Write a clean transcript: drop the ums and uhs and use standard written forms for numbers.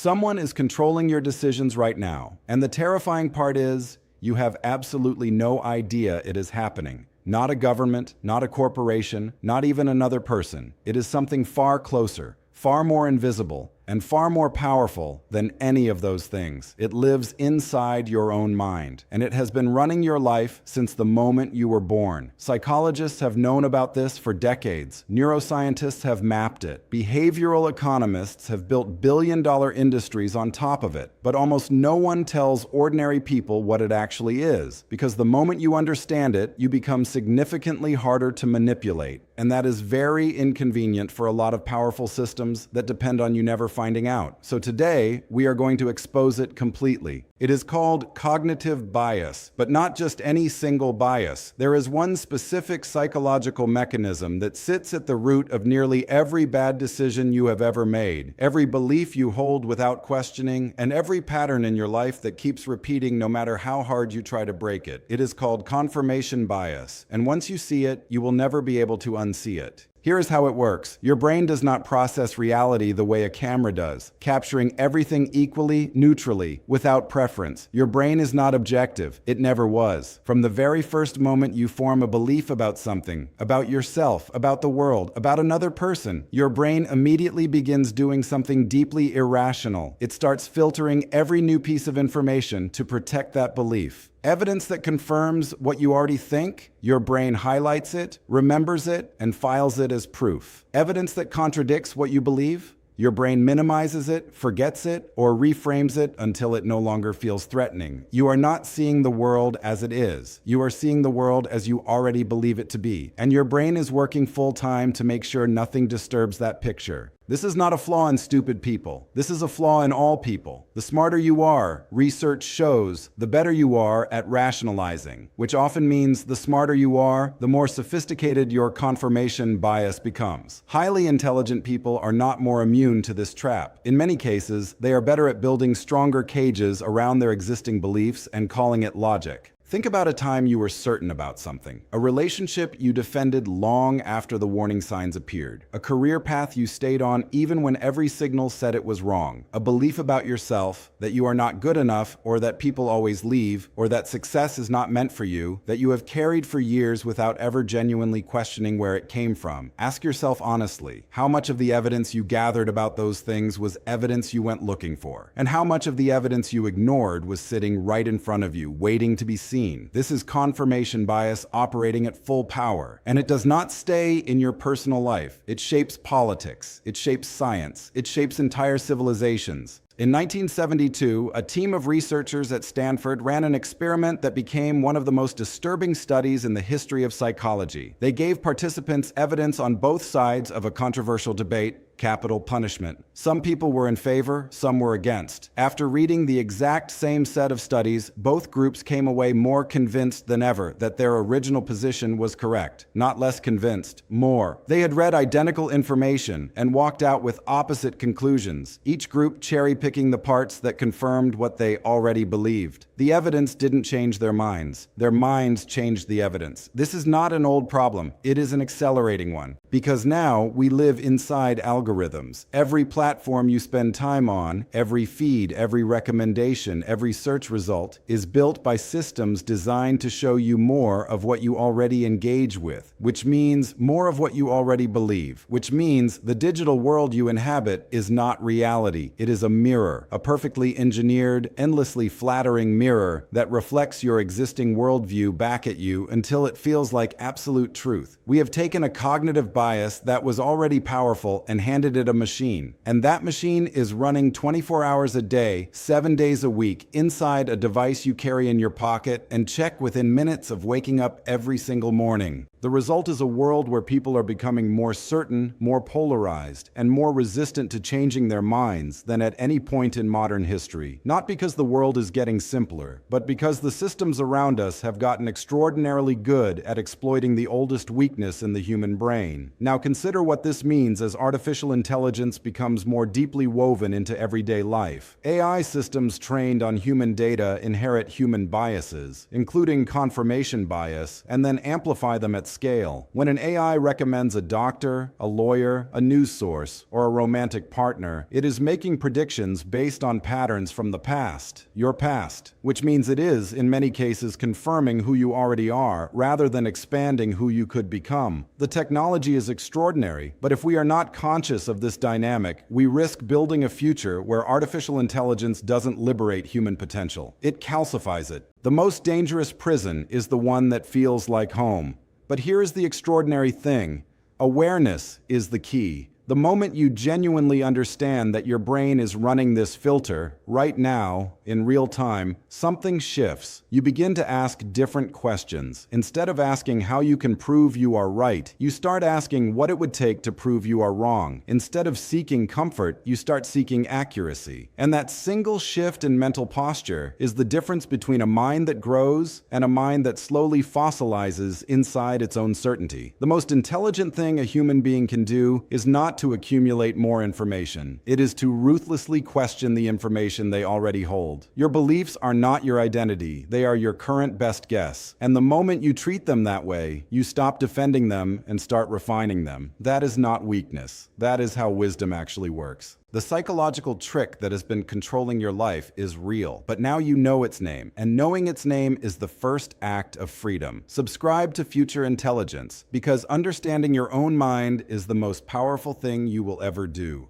Someone is controlling your decisions right now. And the terrifying part is, you have absolutely no idea it is happening. Not a government, not a corporation, not even another person. It is something far closer, far more invisible, and far more powerful than any of those things. It lives inside your own mind, and it has been running your life since the moment you were born. Psychologists have known about this for decades. Neuroscientists have mapped it. Behavioral economists have built billion-dollar industries on top of it. But almost no one tells ordinary people what it actually is, because the moment you understand it, you become significantly harder to manipulate. And that is very inconvenient for a lot of powerful systems that depend on you never finding out. So today, we are going to expose it completely. It is called cognitive bias, but not just any single bias. There is one specific psychological mechanism that sits at the root of nearly every bad decision you have ever made, every belief you hold without questioning, and every pattern in your life that keeps repeating no matter how hard you try to break it. It is called confirmation bias, and once you see it, you will never be able to unsee it. Here is how it works. Your brain does not process reality the way a camera does, capturing everything equally, neutrally, without preference. Your brain is not objective. It never was. From the very first moment you form a belief about something, about yourself, about the world, about another person, your brain immediately begins doing something deeply irrational. It starts filtering every new piece of information to protect that belief. Evidence that confirms what you already think, your brain highlights it, remembers it, and files it as proof. Evidence that contradicts what you believe, your brain minimizes it, forgets it, or reframes it until it no longer feels threatening. You are not seeing the world as it is. You are seeing the world as you already believe it to be. And your brain is working full time to make sure nothing disturbs that picture. This is not a flaw in stupid people. This is a flaw in all people. The smarter you are, research shows, the better you are at rationalizing, which often means the smarter you are, the more sophisticated your confirmation bias becomes. Highly intelligent people are not more immune to this trap. In many cases, they are better at building stronger cages around their existing beliefs and calling it logic. Think about a time you were certain about something, a relationship you defended long after the warning signs appeared, a career path you stayed on even when every signal said it was wrong, a belief about yourself that you are not good enough or that people always leave or that success is not meant for you, that you have carried for years without ever genuinely questioning where it came from. Ask yourself honestly, how much of the evidence you gathered about those things was evidence you went looking for? And how much of the evidence you ignored was sitting right in front of you, waiting to be seen? This is confirmation bias operating at full power, and it does not stay in your personal life. It shapes politics, it shapes science, it shapes entire civilizations. In 1972, a team of researchers at Stanford ran an experiment that became one of the most disturbing studies in the history of psychology. They gave participants evidence on both sides of a controversial debate: capital punishment. Some people were in favor, some were against. After reading the exact same set of studies, both groups came away more convinced than ever that their original position was correct. Not less convinced, more. They had read identical information and walked out with opposite conclusions, each group cherry-picking the parts that confirmed what they already believed. The evidence didn't change their minds. Their minds changed the evidence. This is not an old problem. It is an accelerating one. Because now we live inside algorithms. Every platform you spend time on, every feed, every recommendation, every search result is built by systems designed to show you more of what you already engage with, which means more of what you already believe, which means the digital world you inhabit is not reality. It is a mirror, a perfectly engineered, endlessly flattering mirror that reflects your existing worldview back at you until it feels like absolute truth. We have taken a cognitive bias that was already powerful and handed it a machine. And that machine is running 24 hours a day, 7 days a week, inside a device you carry in your pocket and check within minutes of waking up every single morning. The result is a world where people are becoming more certain, more polarized, and more resistant to changing their minds than at any point in modern history. Not because the world is getting simpler, but because the systems around us have gotten extraordinarily good at exploiting the oldest weakness in the human brain. Now consider what this means as artificial intelligence becomes more deeply woven into everyday life. AI systems trained on human data inherit human biases, including confirmation bias, and then amplify them at scale. When an AI recommends a doctor, a lawyer, a news source, or a romantic partner, it is making predictions based on patterns from the past, your past, which means it is, in many cases, confirming who you already are rather than expanding who you could become. The technology is extraordinary, but if we are not conscious of this dynamic, we risk building a future where artificial intelligence doesn't liberate human potential. It calcifies it. The most dangerous prison is the one that feels like home. But here is the extraordinary thing. Awareness is the key. The moment you genuinely understand that your brain is running this filter, right now, in real time, something shifts. You begin to ask different questions. Instead of asking how you can prove you are right, you start asking what it would take to prove you are wrong. Instead of seeking comfort, you start seeking accuracy. And that single shift in mental posture is the difference between a mind that grows and a mind that slowly fossilizes inside its own certainty. The most intelligent thing a human being can do is not to accumulate more information. It is to ruthlessly question the information they already hold. Your beliefs are not your identity. They are your current best guess. And the moment you treat them that way, you stop defending them and start refining them. That is not weakness. That is how wisdom actually works. The psychological trick that has been controlling your life is real, but now you know its name, and knowing its name is the first act of freedom. Subscribe to Future Intelligence, because understanding your own mind is the most powerful thing you will ever do.